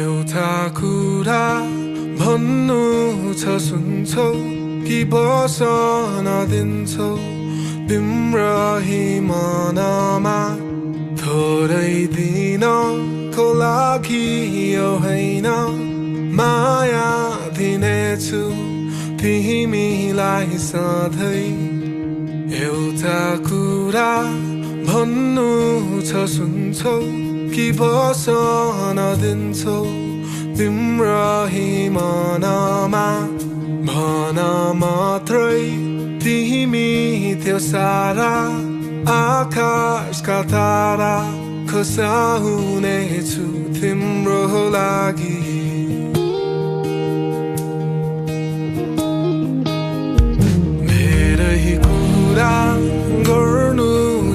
एउटा कुरा भन्नु छ सुन्छौ कि बसन दिन्छौ तिम्रो ही मनमा थोरै दिनको लागि यो होइन माया दिनेछु तिमीलाई सधैँ एउटा कुरा भन्नु छ सुन्छौ कि बसन दिन्छौ तिम्रो ही मनमा भन मात्रै तिमी त्यो सारा आकाशका तारा खसाउनेछु तिम्रो लागि मेरै कुरा गर्नु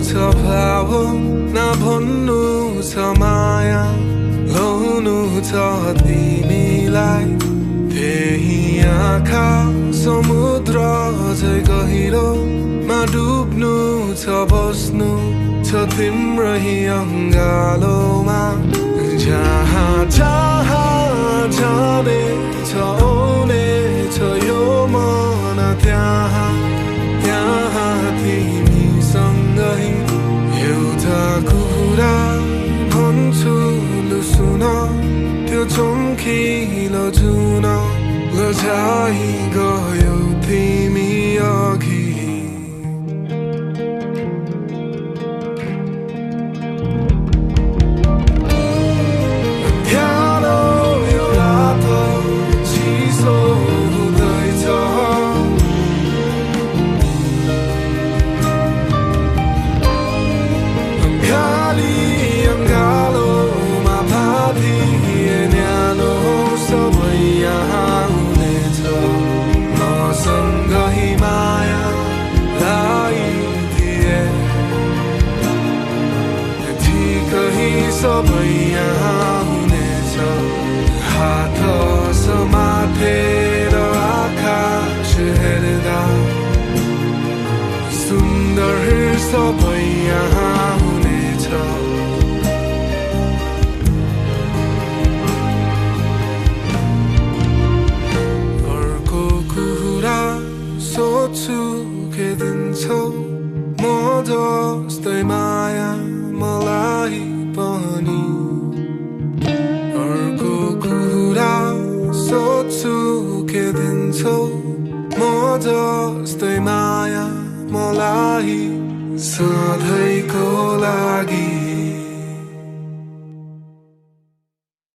छ भावना भन्नु छ माया लाउनु छ तिमीलाई त्यही आँखा समुद्र झै गहिरोमा डुब्नु छ बस्नु छ तिम्रो ही अङ्गालोमा जहाँ जहाँ जाने छ आउने छ यो मन त्यहाँ त्यहाँ तिमीसँगै एउटा कुरा भन्छु लु सुन त्यो चम्किलो जुन लजाइ गयो तिमी अघि ध्यानो यो रात चिसो हुँदैछ गाली अङ्गालोमा भाँदिए न्यानो सबै यहाँ हुनेछ मसँग ही मायालाई दिए ठिकै सबै यहाँ हुनेछ हात समातेर आकाश हेर्दा सुन्दर सबै यहाँ हुनेछ अर्को कुरा सोच्छु के दिन्छौ म जस्तै माया मलाई पनि अर्को कुरा सोच्छु के दिन्छौ म जस्तै माया मलाई सधैँको लागि